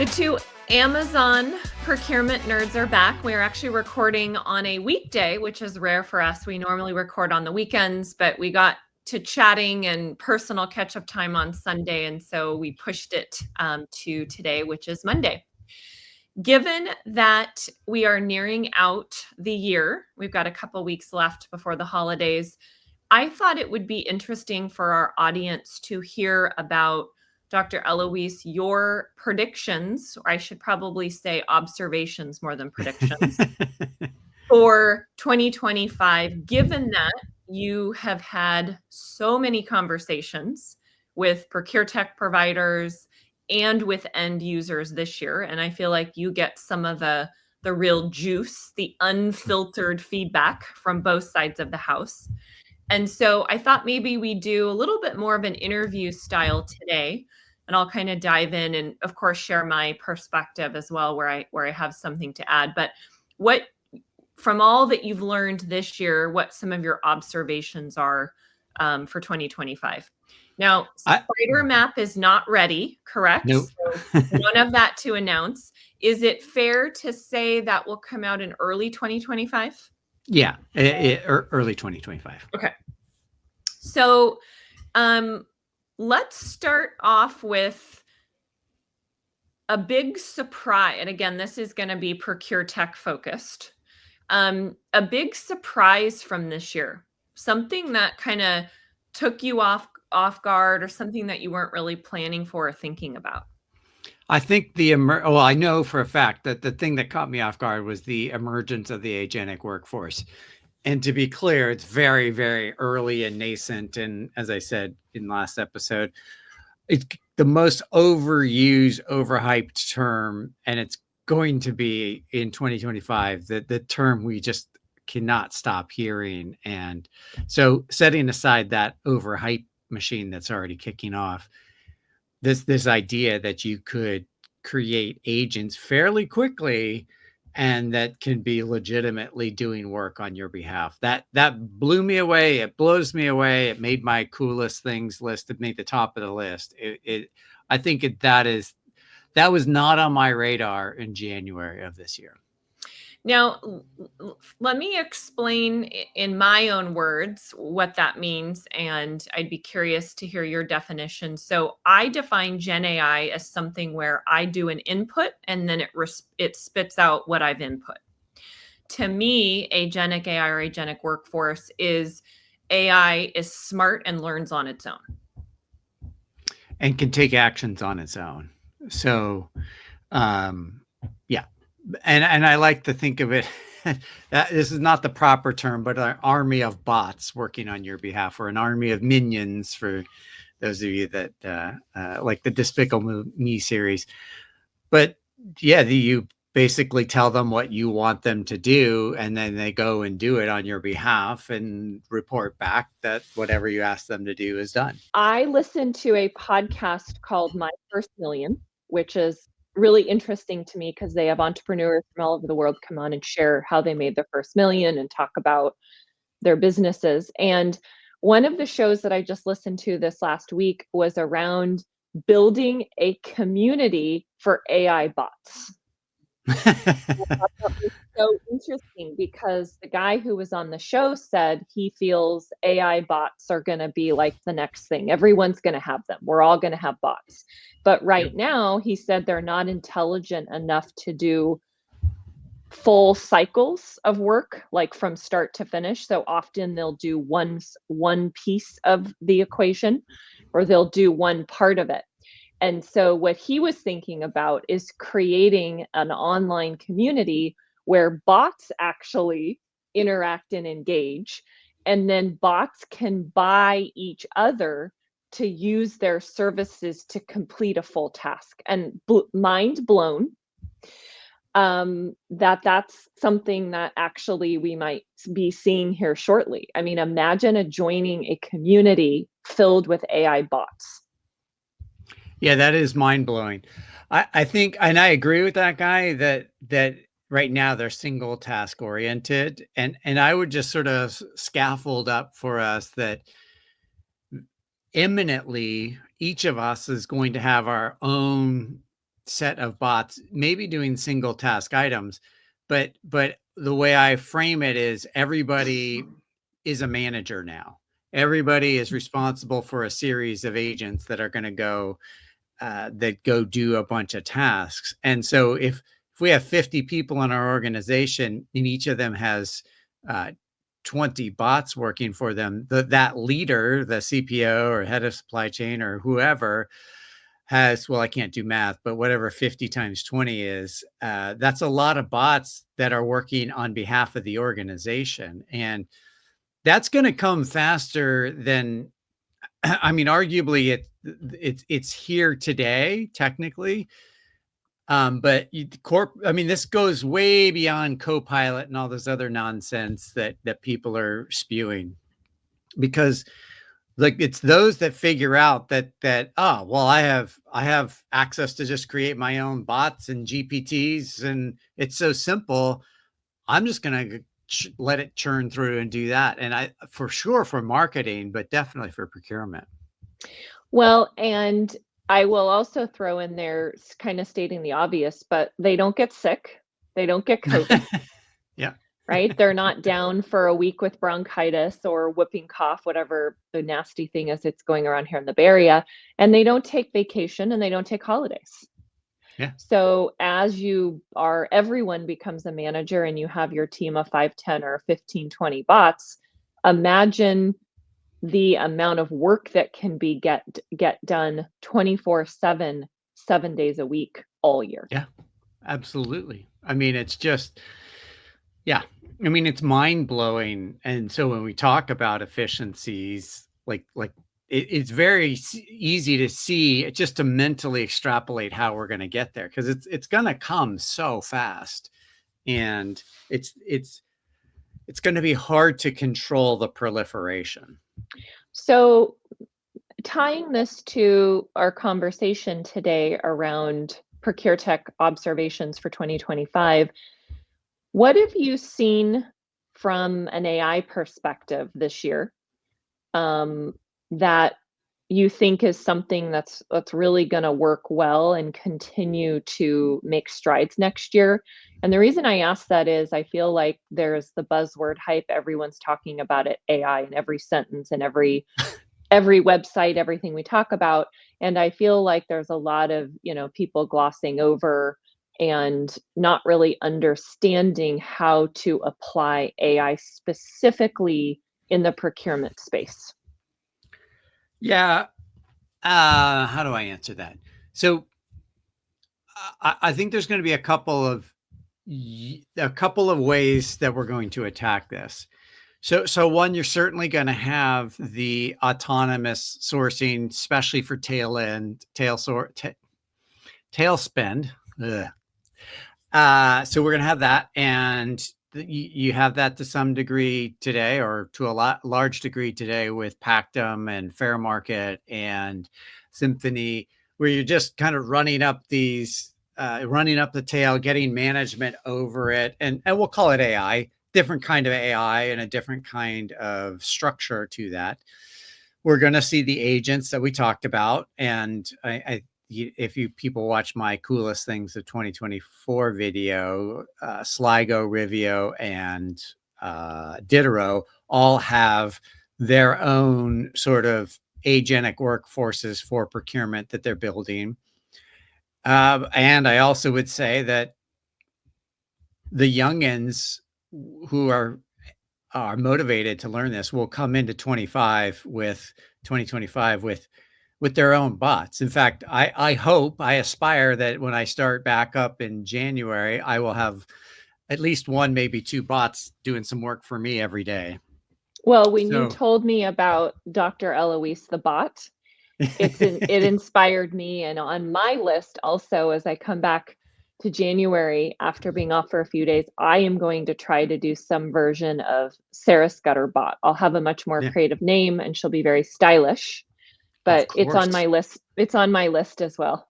The two Amazon procurement nerds are back. We are actually recording on a weekday, which is rare for us. We normally record on the weekends, but we got to chatting and personal catch-up time on Sunday, and so we pushed it to today, which is Monday. Given that we are nearing out the year, we've got a couple weeks left before the holidays, I thought it would be interesting for our audience to hear about, Dr. Eloise, your predictions, or I should probably say observations more than predictions, for 2025, given that you have had so many conversations with procure tech providers and with end users this year. And I feel like you get some of the real juice, the unfiltered feedback from both sides of the house. And so I thought maybe we do a little bit more of an interview style today, and I'll kind of dive in and of course share my perspective as well where I have something to add. But what, from all that you've learned this year, what some of your observations are for 2025. Now, Spider Map is not ready, correct? Nope. So none of that to announce. Is it fair to say that will come out in early 2025? Yeah, early 2025. Okay. So let's start off with a big surprise. And again, this is going to be procure tech focused. A big surprise from this year, something that kind of took you off guard, or something that you weren't really planning for or thinking about. I think well, I know for a fact that the thing that caught me off guard was the emergence of the agentic workforce. And to be clear, it's very, very early and nascent. And as I said in the last episode, it's the most overused, overhyped term, and it's going to be in 2025 the term we just cannot stop hearing. And so, setting aside that overhype machine that's already kicking off, this idea that you could create agents fairly quickly and that can be legitimately doing work on your behalf, that blew me away. It blows me away. It made my coolest things list. It made the top of the list. I think that was not on my radar in January of this year. Now, let me explain in my own words what that means, and I'd be curious to hear your definition. So I define Gen AI as something where I do an input and then it spits out what I've input. To me, agentic AI or agentic workforce is AI is smart and learns on its own. And can take actions on its own. So, yeah. And I like to think of it that this is not the proper term, but an army of bots working on your behalf, or an army of minions for those of you that like the Despicable Me series. But yeah, you basically tell them what you want them to do, and then they go and do it on your behalf and report back that whatever you ask them to do is done. I listened to a podcast called My First Million, which is really interesting to me because they have entrepreneurs from all over the world come on and share how they made their first million and talk about their businesses. And one of the shows that I just listened to this last week was around building a community for AI bots. So interesting, because the guy who was on the show said he feels AI bots are going to be like the next thing. Everyone's going to have them. We're all going to have bots. But right now, he said they're not intelligent enough to do full cycles of work, like from start to finish. So often they'll do one piece of the equation, or they'll do one part of it. And so what he was thinking about is creating an online community where bots actually interact and engage, and then bots can buy each other to use their services to complete a full task. And mind blown that that's something that actually we might be seeing here shortly. I mean, imagine joining a community filled with AI bots. Yeah, that is mind blowing. I think, and I agree with that guy that right now they're single task oriented, and I would just sort of scaffold up for us that imminently each of us is going to have our own set of bots, maybe doing single task items, but the way I frame it is everybody is a manager now. Everybody is responsible for a series of agents that are going to go that go do a bunch of tasks. And so if we have 50 people in our organization and each of them has 20 bots working for them, that leader, the CPO or head of supply chain or whoever has, well, I can't do math, but whatever 50 times 20 is, that's a lot of bots that are working on behalf of the organization. And that's going to come faster than, I mean, arguably it's here today, technically. But I mean, this goes way beyond Copilot and all this other nonsense that people are spewing, because like it's those that figure out that oh, well, I have access to just create my own bots and GPTs, and it's so simple. I'm just gonna let it churn through and do that. And I, for sure, for marketing, but definitely for procurement. Well, and I will also throw in there, kind of stating the obvious, but they don't get sick. They don't get COVID. Yeah. Right? They're not down for a week with bronchitis or whooping cough, whatever the nasty thing is it's going around here in the Bay Area. And they don't take vacation and they don't take holidays. Yeah. So as everyone becomes a manager and you have your team of 5, 10, or 15, 20 bots, imagine the amount of work that can be get done 24/7, 7 days a week, all year. Yeah, absolutely. I mean, it's just, yeah. I mean, it's mind blowing. And so when we talk about efficiencies, like it's very easy to see, just to mentally extrapolate how we're going to get there, because it's going to come so fast, and it's going to be hard to control the proliferation. So tying this to our conversation today around ProcureTech observations for 2025, what have you seen from an AI perspective this year that you think is something that's really going to work well and continue to make strides next year? And the reason I ask that is I feel like there's the buzzword hype. Everyone's talking about it, AI, in every sentence and every website, everything we talk about. And I feel like there's a lot of, people glossing over and not really understanding how to apply AI specifically in the procurement space. Yeah. How do I answer that? So I think there's going to be a couple of ways that we're going to attack this. So one, you're certainly going to have the autonomous sourcing, especially for tail spend. So we're going to have that, and you have that to some degree today, or to a large degree today, with Pactum and Fairmarket and Symphony, where you're just kind of running up the tail, getting management over it, and we'll call it AI, different kind of AI and a different kind of structure to that. We're going to see the agents that we talked about, and if you people watch my coolest things of 2024 video, Sligo, Rivio, and Ditero all have their own sort of agentic workforces for procurement that they're building. And I also would say that the youngins who are motivated to learn this will come into 2025 with their own bots. In fact, I aspire that when I start back up in January, I will have at least one, maybe two bots doing some work for me every day. Well, when you told me about Dr. Eloise the bot, it inspired me. And on my list also, as I come back to January after being off for a few days, I am going to try to do some version of Sarah Scudder bot. I'll have a much more creative name, and she'll be very stylish. But it's on my list. It's on my list as well.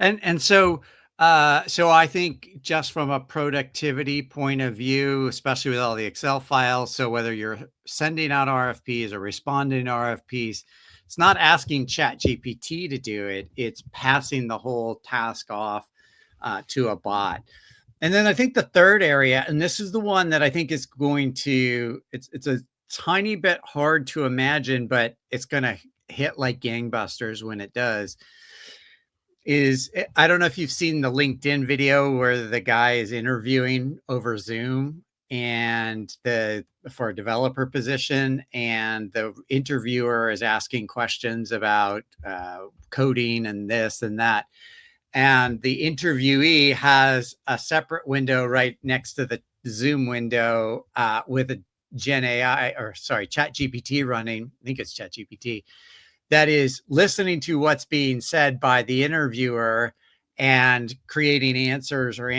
And so I think just from a productivity point of view, especially with all the Excel files, so whether you're sending out RFPs or responding to RFPs, it's not asking ChatGPT to do it. It's passing the whole task off to a bot. And then I think the third area, and this is the one that I think is going to, it's a tiny bit hard to imagine, but it's going to hit like gangbusters when it does, is I don't know if you've seen the LinkedIn video where the guy is interviewing over Zoom and for a developer position, and the interviewer is asking questions about coding and this and that. And the interviewee has a separate window right next to the Zoom window with a Chat GPT running. I think it's Chat GPT that is listening to what's being said by the interviewer and creating answers or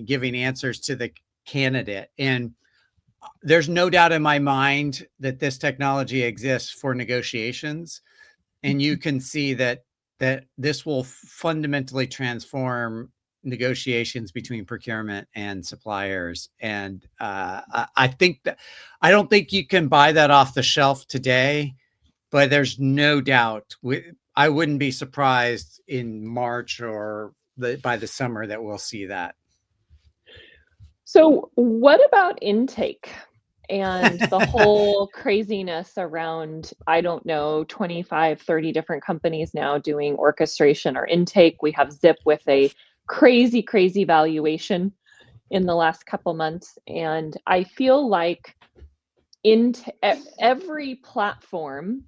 giving answers to the candidate. And there's no doubt in my mind that this technology exists for negotiations. And you can see that this will fundamentally transform negotiations between procurement and suppliers. And I don't think you can buy that off the shelf today, but there's no doubt I wouldn't be surprised in March or by the summer that we'll see that. So what about intake and the whole craziness around, I don't know, 25, 30 different companies now doing orchestration or intake. We have Zip with a crazy, crazy valuation in the last couple months. And I feel like every platform,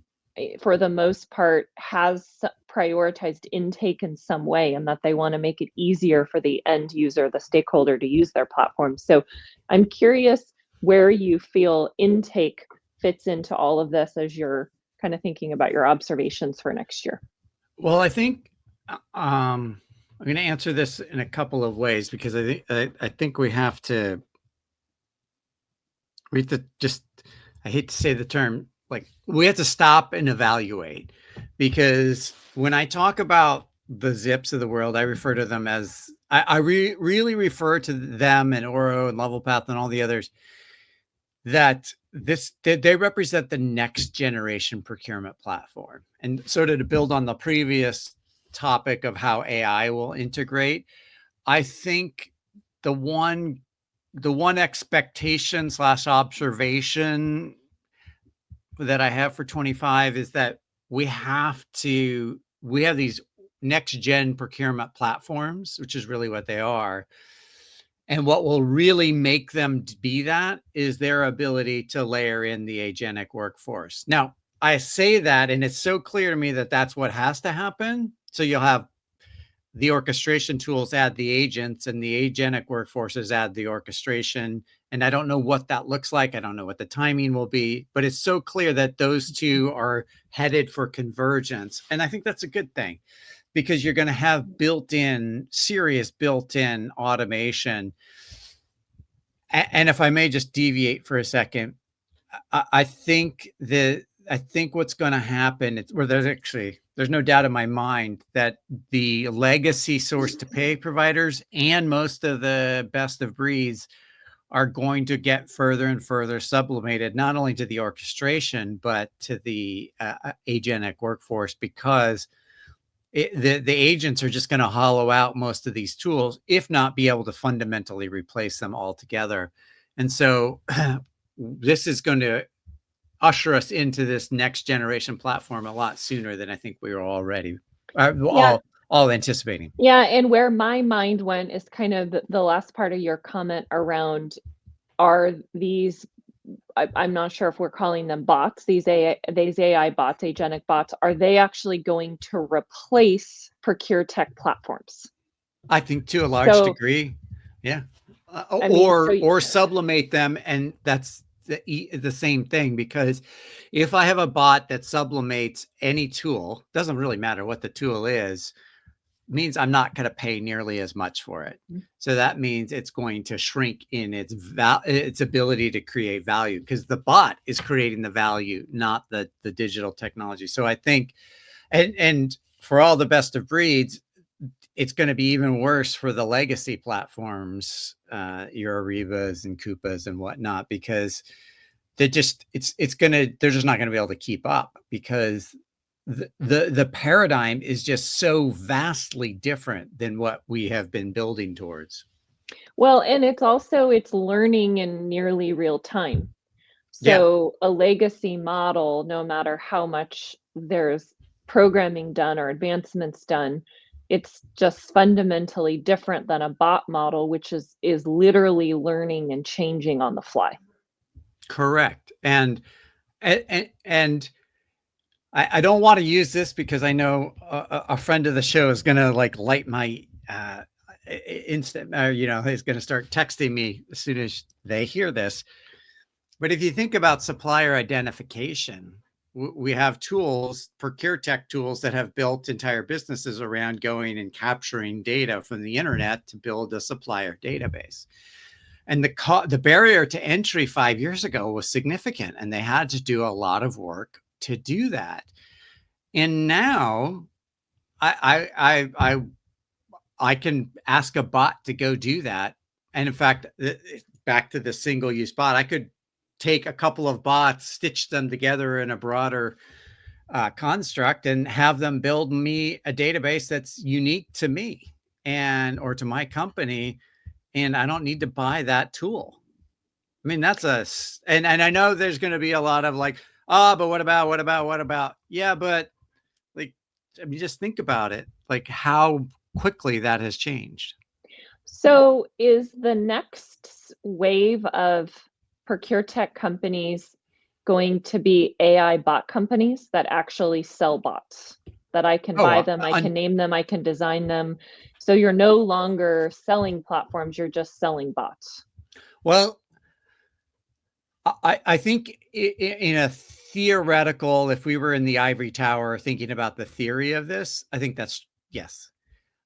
for the most part, has prioritized intake in some way, and that they want to make it easier for the end user, the stakeholder, to use their platform. So I'm curious where you feel intake fits into all of this as you're kind of thinking about your observations for next year. Well, I think I'm going to answer this in a couple of ways, because I think we have to just, I hate to say the term, like, we have to stop and evaluate, because when I talk about the Zips of the world, I refer to them as, really refer to them and Oro and Levelpath and all the others, that they represent the next generation procurement platform. And sort of to build on the previous topic of how AI will integrate, I think the one expectation / observation that I have for 25 is that we have these next gen procurement platforms, which is really what they are. And what will really make them be that is their ability to layer in the agentic workforce. Now, I say that, and it's so clear to me that that's what has to happen. So you'll have the orchestration tools add the agents, and the agentic workforces add the orchestration. And I don't know what that looks like. I don't know what the timing will be, but it's so clear that those two are headed for convergence. And I think that's a good thing, because you're going to have serious built-in automation. And if I may just deviate for a second, I think what's going to happen, there's no doubt in my mind that the legacy source to pay providers and most of the best of breeds are going to get further and further sublimated, not only to the orchestration, but to the agentic workforce, because the agents are just going to hollow out most of these tools, if not be able to fundamentally replace them altogether. And so this is going to usher us into this next generation platform a lot sooner than I think we were already all anticipating. Yeah, and where my mind went is kind of the last part of your comment around, are these, I'm not sure if we're calling them bots, these AI bots, agentic bots, are they actually going to replace procure tech platforms? I think to a large degree, yeah. Or sublimate them, and that's the same thing, because if I have a bot that sublimates any tool, doesn't really matter what the tool is, means I'm not going to pay nearly as much for it. So that means it's going to shrink in its ability to create value, because the bot is creating the value, not the digital technology. So I think, and for all the best of breeds, it's going to be even worse for the legacy platforms, your Arivas and Coupas and whatnot, because they're just not going to be able to keep up, because the paradigm is just so vastly different than what we have been building towards. Well, and it's learning in nearly real time. Yeah, So a legacy model, no matter how much there's programming done or advancements done, it's just fundamentally different than a bot model, which is literally learning and changing on the fly. correct. And I don't want to use this because I know a friend of the show is going to like light my instant, is going to start texting me as soon as they hear this. But if you think about supplier identification, we have tools, ProcureTech tools that have built entire businesses around going and capturing data from the internet to build a supplier database. And the barrier to entry 5 years ago was significant, and they had to do a lot of work to do that. And now I can ask a bot to go do that. And in fact, back to the single use bot, I could take a couple of bots, stitch them together in a broader construct, and have them build me a database that's unique to me or to my company. And I don't need to buy that tool. I mean, and I know there's going to be a lot of like, but what about? Yeah, but like, I mean, just think about it, like how quickly that has changed. So is the next wave of ProcureTech companies going to be AI bot companies that actually sell bots? That I can buy them, I can name them, I can design them. So you're no longer selling platforms, you're just selling bots. Well, I think in a theoretical, if we were in the ivory tower thinking about the theory of this, I think that's yes.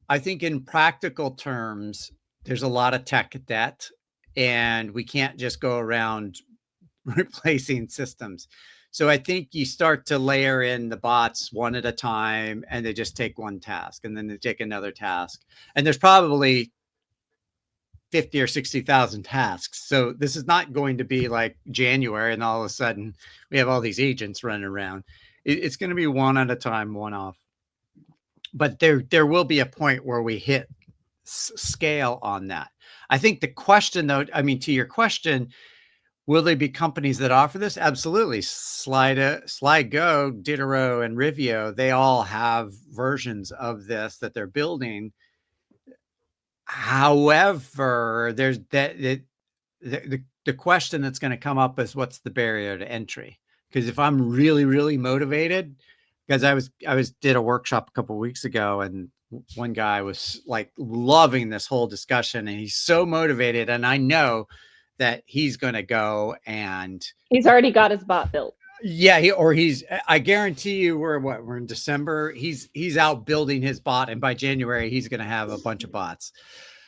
I think in practical terms, there's a lot of tech debt, and we can't just go around replacing systems. So I think you start to layer in the bots one at a time, and they just take one task, and then they take another task. And there's probably 50 or 60,000 tasks. So this is not going to be like January and all of a sudden we have all these agents running around. It's going to be one at a time, one off. But there will be a point where we hit scale on that. I think the question, though, I mean, to your question, will there be companies that offer this? Absolutely. SlideGo, Ditero, and Rivio, they all have versions of this that they're building. However, there's the question that's going to come up is what's the barrier to entry? Because if I'm really, really motivated, because I did a workshop a couple of weeks ago, and one guy was like loving this whole discussion, and he's so motivated, and I know that he's going to go and he's already got his bot built. Yeah, I guarantee you we're in December. He's out building his bot, and by January he's going to have a bunch of bots.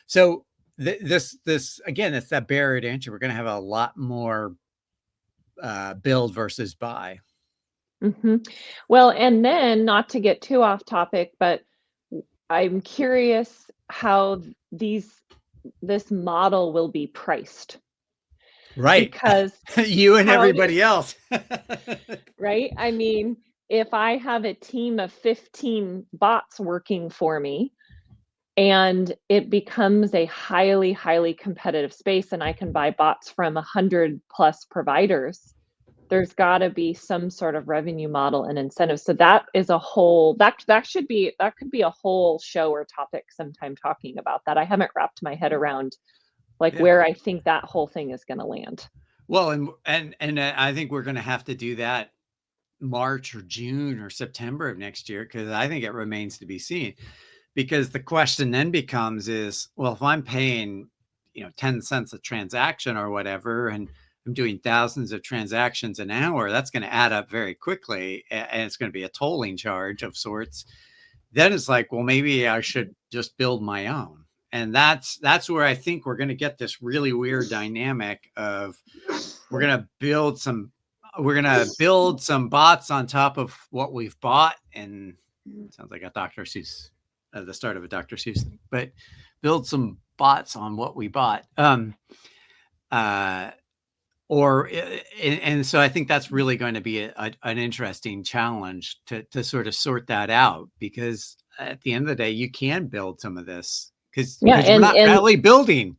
So this again, it's that barrier to entry. We're going to have a lot more build versus buy. Mm-hmm. Well, and then not to get too off topic, but I'm curious how this model will be priced. Right. Because you and everybody else. Right? I mean, if I have a team of 15 bots working for me and it becomes a highly, highly competitive space and I can buy bots from 100 plus providers, there's got to be some sort of revenue model and incentive. So that is a whole, that could be a whole show or topic sometime talking about that. I haven't wrapped my head around where I think that whole thing is going to land. Well, and I think we're going to have to do that March or June or September of next year, because I think it remains to be seen. Because the question then becomes is, well, if I'm paying, 10 cents a transaction or whatever, and I'm doing thousands of transactions an hour, that's going to add up very quickly, and it's going to be a tolling charge of sorts. Then it's like, well, maybe I should just build my own. And that's where I think we're going to get this really weird dynamic of we're going to build some bots on top of what we've bought. And it sounds like a Dr. Seuss, the start of a Dr. Seuss thing, but build some bots on what we bought. or and so I think that's really going to be an interesting challenge to sort of sort that out, because at the end of the day, you can build some of this because Yeah, we're not and really building.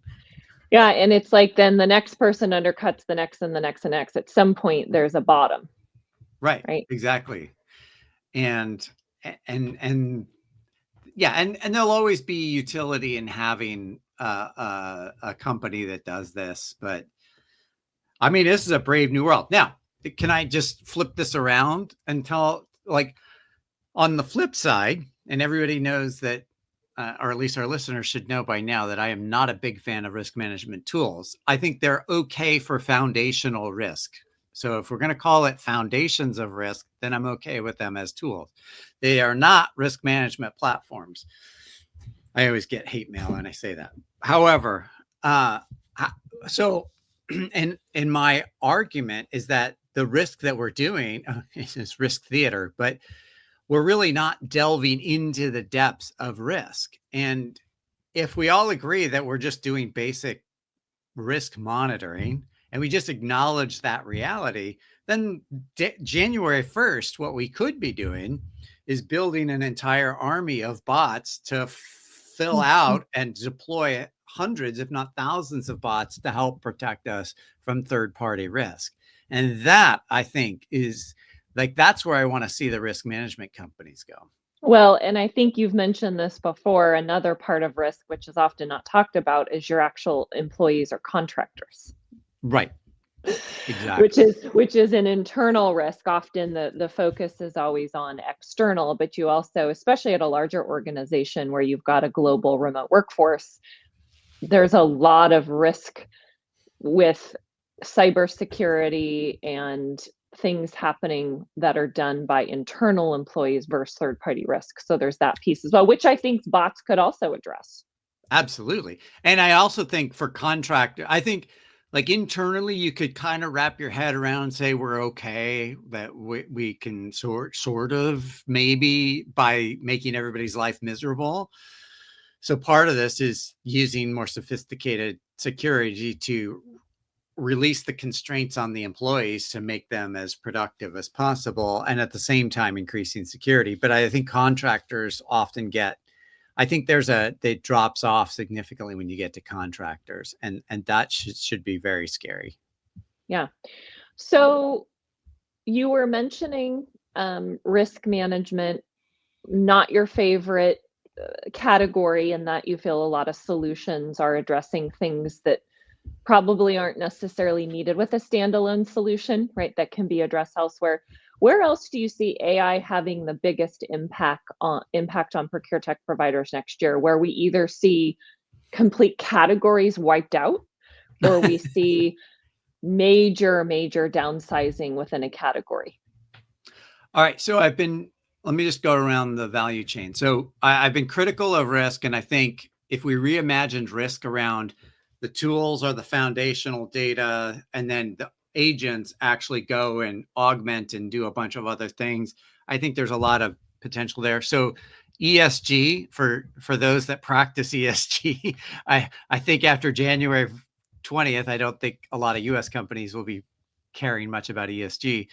yeah, and it's like then the next person undercuts the next and the next and next. At some point, there's a bottom, Right, right? exactly. And and yeah, and there'll always be utility in having a company that does this, but I mean, this is a brave new world. Now, can I just flip this around and tell, like, on the flip side, and everybody knows that, or at least our listeners should know by now, that I am not a big fan of risk management tools. I think they're okay for foundational risk. So if we're going to call it foundations of risk, then I'm okay with them as tools. They are not risk management platforms. I always get hate mail when I say that. However, so and my argument is that the risk that we're doing is risk theater, but we're really not delving into the depths of risk. And if we all agree that we're just doing basic risk monitoring and we just acknowledge that reality, then January 1st, what we could be doing is building an entire army of bots to fill out and deploy hundreds, if not thousands of bots to help protect us from third-party risk. And that, I think, is like, that's where I want to see the risk management companies go. Well, and I think you've mentioned this before. Another part of risk, which is often not talked about, is your actual employees or contractors. Right. Exactly. Which is an internal risk. Often the focus is always on external, but you also, especially at a larger organization where you've got a global remote workforce, there's a lot of risk with cybersecurity and things happening that are done by internal employees versus third-party risk. So there's that piece as well, which I think bots could also address. Absolutely. And I also think for contractor, I think, like, internally, you could kind of wrap your head around and say we're okay, that we can sort of maybe by making everybody's life miserable. So part of this is using more sophisticated security to release the constraints on the employees to make them as productive as possible, and at the same time increasing security. But I think contractors often get, I think it drops off significantly when you get to contractors, and that should be very scary. Yeah. So you were mentioning risk management, not your favorite category, and that you feel a lot of solutions are addressing things that probably aren't necessarily needed with a standalone solution, right? That can be addressed elsewhere. Where else do you see AI having the biggest impact on procure tech providers next year, where we either see complete categories wiped out or we see major downsizing within a category? All right. So let me just go around the value chain. So I've been critical of risk. And I think if we reimagined risk around the tools or the foundational data, and then the agents actually go and augment and do a bunch of other things, I think there's a lot of potential there. So ESG, for those that practice ESG, I think after January 20th, I don't think a lot of US companies will be caring much about ESG.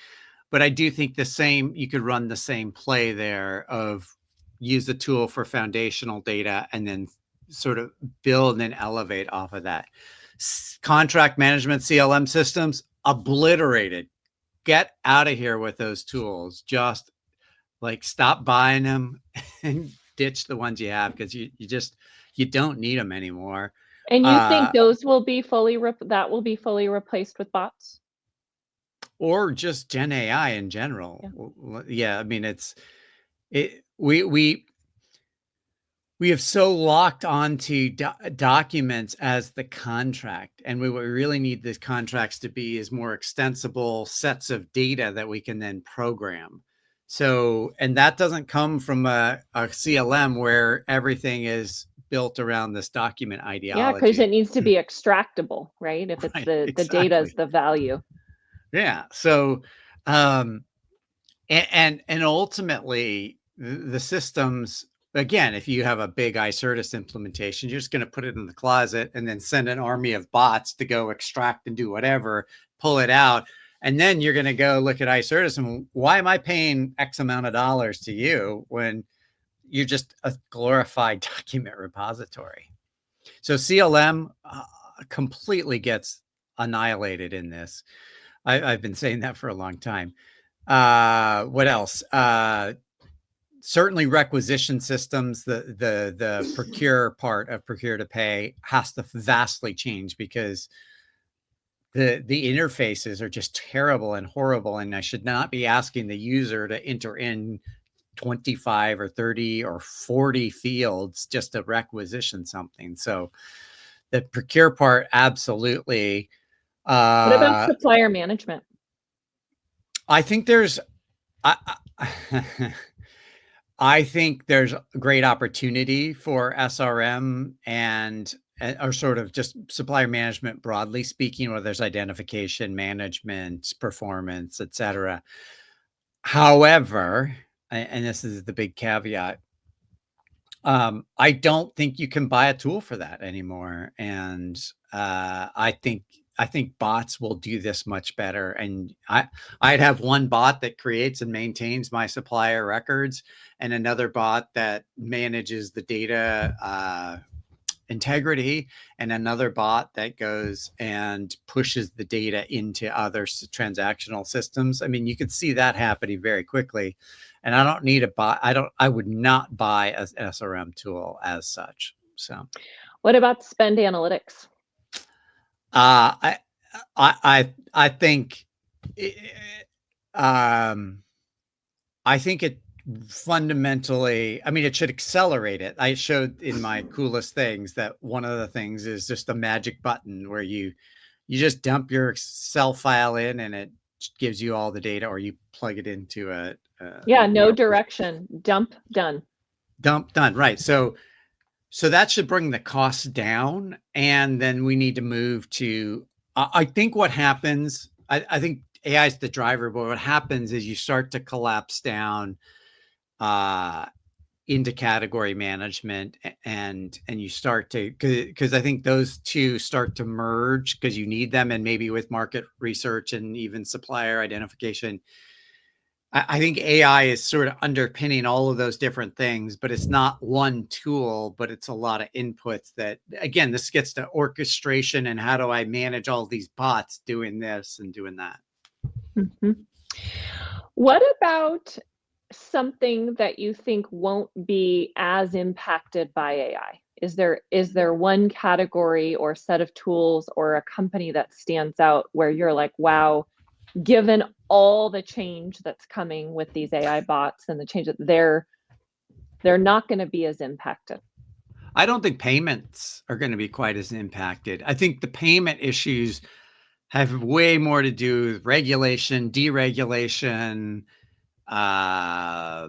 But I do think you could run the same play there of use the tool for foundational data and then sort of build and elevate off of that. Contract management CLM systems, obliterated. Get out of here with those tools. Just like stop buying them and ditch the ones you have, because you don't need them anymore. And you think those will be fully replaced with bots? Or just Gen AI in general. Yeah, I mean, we have so locked onto documents as the contract, and what we really need these contracts to be is more extensible sets of data that we can then program. So, and that doesn't come from a CLM where everything is built around this document ideology. Yeah, because it needs to be extractable, right? If it's Right, the exactly. data is the value. Yeah. So, and ultimately the systems, again, if you have a big iCertis implementation, you're just going to put it in the closet and then send an army of bots to go extract and do whatever, pull it out. And then you're going to go look at Icertis and why am I paying X amount of dollars to you when you're just a glorified document repository? So CLM completely gets annihilated in this. I've been saying that for a long time. What else? Certainly requisition systems, the procure part of procure to pay has to vastly change because the interfaces are just terrible and horrible. And I should not be asking the user to enter in 25 or 30 or 40 fields just to requisition something. So the procure part, absolutely. What about supplier management? I think there's, I think there's great opportunity for SRM and or sort of just supplier management broadly speaking, where there's identification, management, performance, et cetera. However, and this is the big caveat, I don't think you can buy a tool for that anymore. And I think bots will do this much better. And I'd have one bot that creates and maintains my supplier records and another bot that manages the data integrity and another bot that goes and pushes the data into other transactional systems. I mean, you could see that happening very quickly. And I don't need a bot. I would not buy an SRM tool as such. So what about spend analytics? I think I think it fundamentally, I mean, it should accelerate it. I showed in my coolest things that one of the things is just a magic button where you just dump your Excel file in and it gives you all the data, or you plug it into a no direction, dump, done. Dump, done. Right. So that should bring the costs down. And then we need to move to, I think what happens, I think AI is the driver, but what happens is you start to collapse down into category management and you start to, because I think those two start to merge because you need them. And maybe with market research and even supplier identification, I think AI is sort of underpinning all of those different things, but it's not one tool, but it's a lot of inputs that, again, this gets to orchestration and how do I manage all these bots doing this and doing that. Mm-hmm. What about something that you think won't be as impacted by AI? Is there one category or set of tools or a company that stands out where you're like, wow, given all the change that's coming with these AI bots and the change that they're not going to be as impacted? I don't think payments are going to be quite as impacted. I think the payment issues have way more to do with regulation, deregulation, how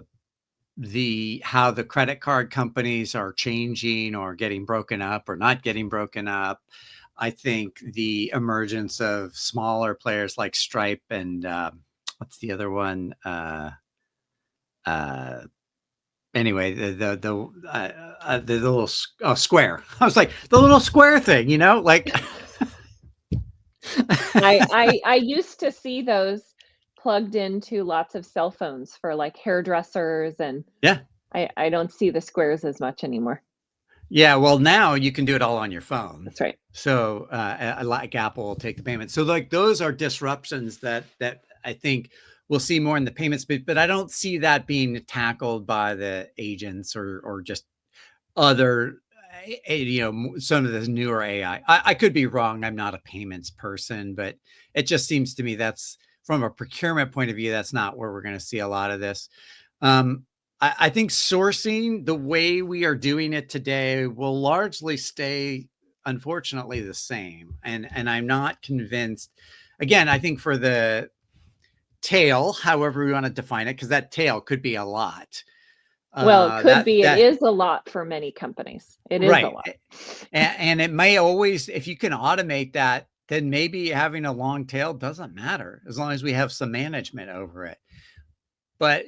the credit card companies are changing or getting broken up or not getting broken up. I think the emergence of smaller players like Stripe and what's the other one? Anyway, the little Square. I was like the little Square thing, you know, like. I used to see those plugged into lots of cell phones for like hairdressers, and yeah, I don't see the squares as much anymore. Yeah, well, now you can do it all on your phone. That's right. So like Apple will take the payment. So like those are disruptions that I think we'll see more in the payment space, but I don't see that being tackled by the agents or just other, some of this newer AI. I could be wrong. I'm not a payments person, but it just seems to me that's from a procurement point of view, that's not where we're going to see a lot of this. I think sourcing the way we are doing it today will largely stay, unfortunately, the same. And I'm not convinced. Again, I think for the tail, however we want to define it, because that tail could be a lot. Well, it could be. It is a lot for many companies. It is a lot. And it may always, if you can automate that, then maybe having a long tail doesn't matter as long as we have some management over it. But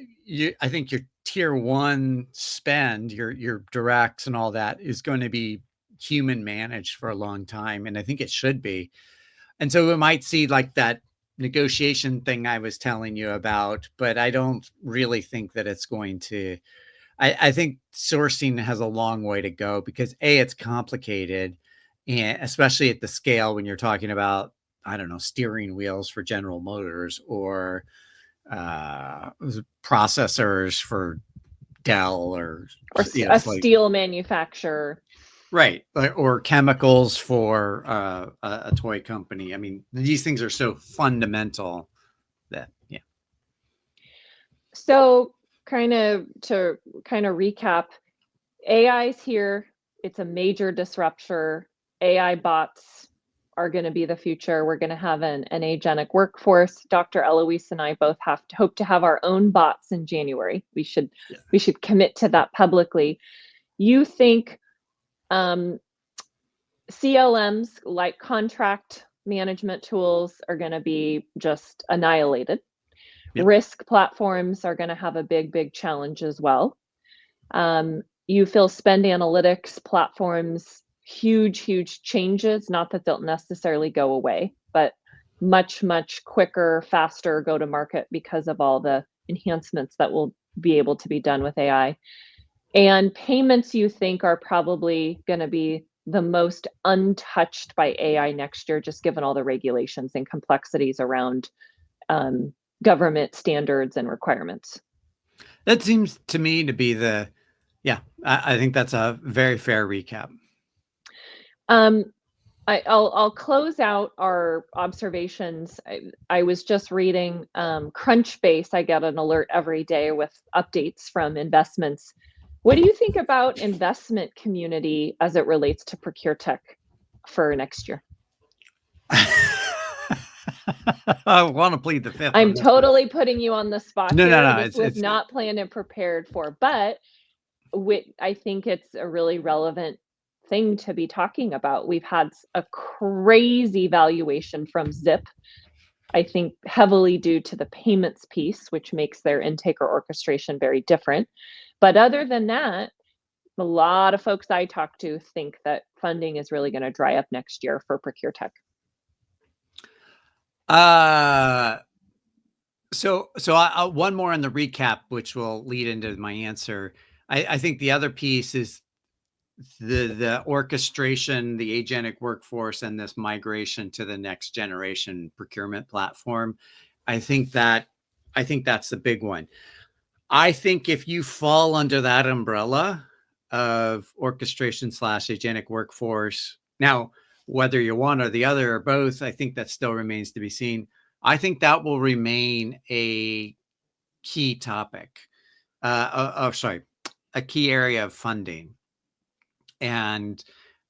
I think your tier one spend, your directs and all that is going to be human managed for a long time. And I think it should be. And so we might see like that negotiation thing I was telling you about, but I don't really think that it's going to. I think sourcing has a long way to go because A, it's complicated, and especially at the scale when you're talking about, I don't know, steering wheels for General Motors or processors for Dell or a steel manufacturer. Right. Or chemicals for a toy company. I mean, these things are so fundamental that, yeah. So to recap, AI's here. It's a major disruptor. AI bots are going to be the future. We're going to have an agentic workforce. Dr. Eloise and I both hope to have our own bots in January. We should commit to that publicly. You think CLMs, like contract management tools, are going to be just annihilated. Yep. Risk platforms are going to have a big challenge as well. You feel spend analytics platforms, huge changes, not that they'll necessarily go away, but much quicker, faster go to market because of all the enhancements that will be able to be done with AI. And payments, you think, are probably going to be the most untouched by AI next year, just given all the regulations and complexities around government standards and requirements. That seems to me to be I think that's a very fair recap. I'll close out our observations. I was just reading Crunchbase. I get an alert every day with updates from investments. What do you think about investment community as it relates to ProcureTech for next year? I want to plead the fifth. I'm totally putting you on the spot. No. This was not planned and prepared for, but I think it's a really relevant thing to be talking about. We've had a crazy valuation from Zip, I think heavily due to the payments piece, which makes their intake or orchestration very different. But other than that, a lot of folks I talk to think that funding is really going to dry up next year for ProcureTech. So one more on the recap, which will lead into my answer. I think the other piece is the orchestration, the agentic workforce, and this migration to the next generation procurement platform. I think that's the big one. I think if you fall under that umbrella of orchestration / agentic workforce, now, whether you're one or the other or both, I think that still remains to be seen. I think that will remain a key topic. A key area of funding. And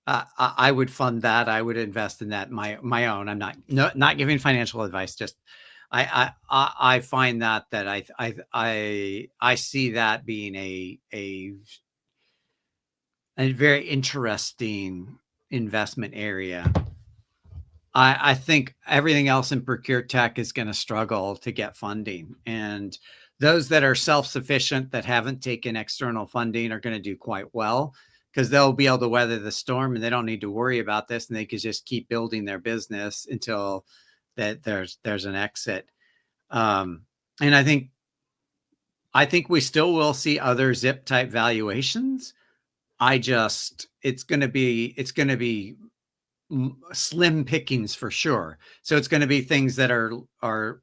I would fund that. I would invest in that my own. I'm not giving financial advice. Just I find that I see that being a very interesting investment area. I think everything else in ProcureTech is going to struggle to get funding, and those that are self-sufficient that haven't taken external funding are going to do quite well because they'll be able to weather the storm and they don't need to worry about this, and they could just keep building their business until that there's an exit. And I think we still will see other Zip type valuations. It's going to be slim pickings for sure. So it's going to be things that are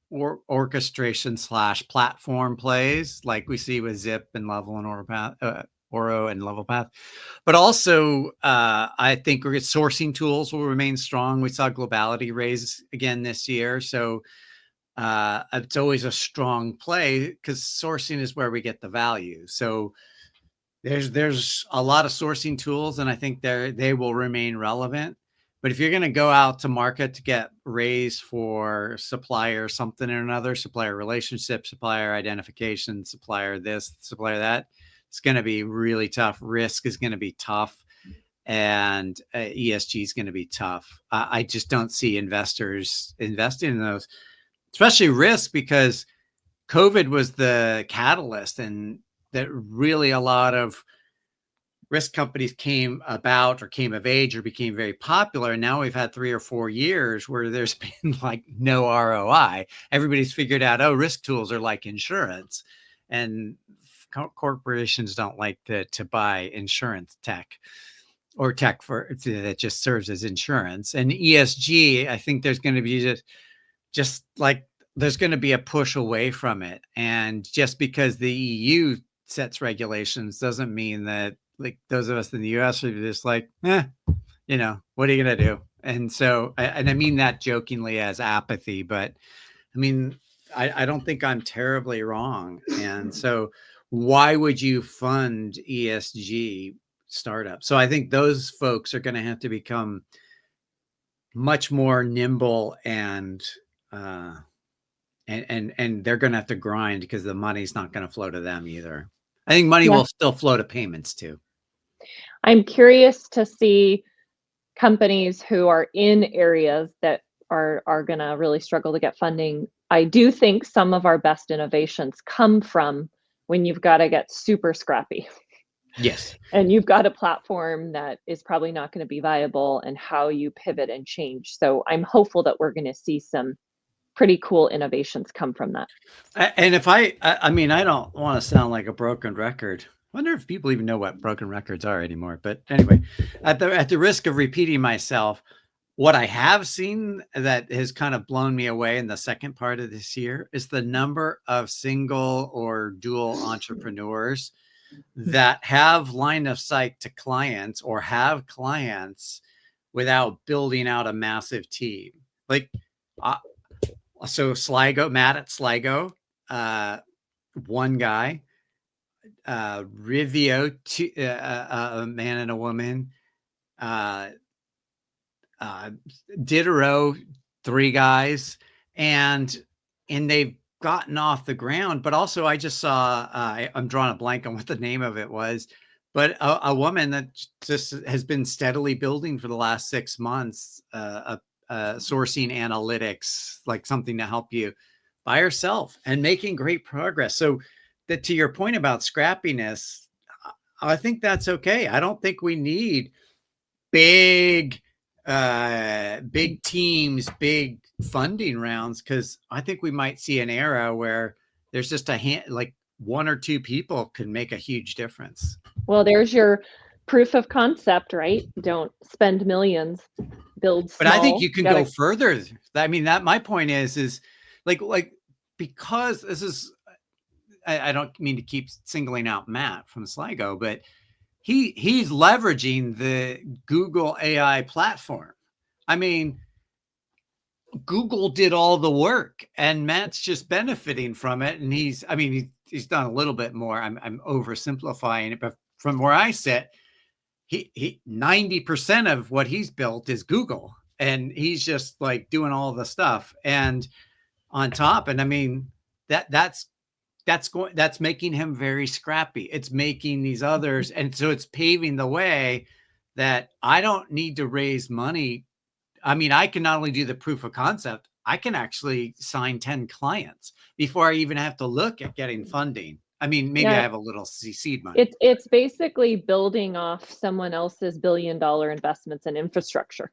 orchestration / platform plays like we see with Zip and Level and Oro and LevelPath. But also, I think sourcing tools will remain strong. We saw Globality raise again this year. So it's always a strong play because sourcing is where we get the value. So there's a lot of sourcing tools, and I think they will remain relevant. But if you're going to go out to market to get raised for supplier something or another, supplier relationship, supplier identification, supplier this, supplier that, it's going to be really tough. Risk is going to be tough, and ESG is going to be tough. I just don't see investors investing in those, especially risk, because COVID was the catalyst, and that really a lot of risk companies came about or came of age or became very popular. And now we've had 3 or 4 years where there's been like no ROI. Everybody's figured out, oh, risk tools are like insurance, and corporations don't like to buy insurance tech or tech that just serves as insurance. And ESG, I think there's going to be just like there's going to be a push away from it. And just because the EU sets regulations doesn't mean that like those of us in the US are just like, what are you going to do? And so, and I mean that jokingly as apathy, but I mean, I don't think I'm terribly wrong. And so why would you fund ESG startups? So I think those folks are going to have to become much more nimble and they're going to have to grind because the money's not going to flow to them either. I think money will still flow to payments too. I'm curious to see companies who are in areas that are going to really struggle to get funding. I do think some of our best innovations come from when you've got to get super scrappy. Yes. And you've got a platform that is probably not going to be viable, and how you pivot and change. So I'm hopeful that we're going to see some pretty cool innovations come from that. And if I mean, I don't want to sound like a broken record. I wonder if people even know what broken records are anymore. But anyway, at the risk of repeating myself, what I have seen that has kind of blown me away in the second part of this year is the number of single or dual entrepreneurs that have line of sight to clients or have clients without building out a massive team. Like, so Sligo, Matt at Sligo, one guy, Rivio, a man and a woman, Diderot, 3 guys, and they've gotten off the ground. But also I just saw, I'm drawing a blank on what the name of it was, but a woman that just has been steadily building for the last 6 months, sourcing analytics, like something to help you by herself, and making great progress. So that, to your point about scrappiness, I think that's okay. I don't think we need big teams, big funding rounds, because I think we might see an era where there's just like 1 or 2 people can make a huge difference. Well, there's your proof of concept, right? Don't spend millions, build small. But I think you can go further. I mean, that my point is like because this is, I don't mean to keep singling out Matt from Sligo, but he's leveraging the Google AI platform. I mean, Google did all the work and Matt's just benefiting from it. And he's done a little bit more. I'm oversimplifying it, but from where I sit, he 90% of what he's built is Google, and he's just like doing all the stuff and on top. And I mean, that's making him very scrappy. It's making these others. And so it's paving the way that I don't need to raise money. I mean, I can not only do the proof of concept, I can actually sign 10 clients before I even have to look at getting funding. I mean, maybe I have a little seed money. It's basically building off someone else's $1 billion investments in infrastructure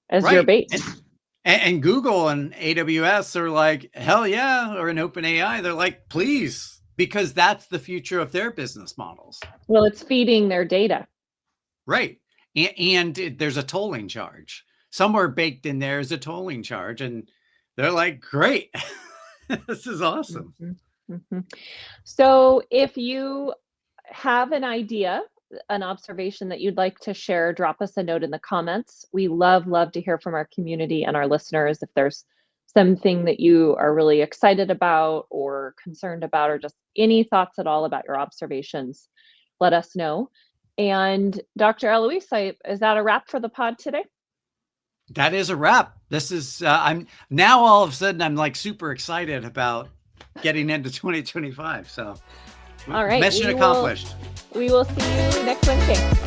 as your base. And Google and AWS are like, hell yeah, or an OpenAI, they're like, please, because that's the future of their business models. Well, it's feeding their data. Right. And there's a tolling charge. Somewhere baked in there is a tolling charge. And they're like, great, this is awesome. Mm-hmm. Mm-hmm. So if you have an idea, an observation that you'd like to share, drop us a note in the comments. We love to hear from our community and our listeners. If there's something that you are really excited about or concerned about, or just any thoughts at all about your observations, let us know. And Dr. Eloise, is that a wrap for the pod today? That is a wrap. This is, I'm now all of a sudden, I'm like super excited about getting into 2025. So all right, mission accomplished. We will see you next Wednesday.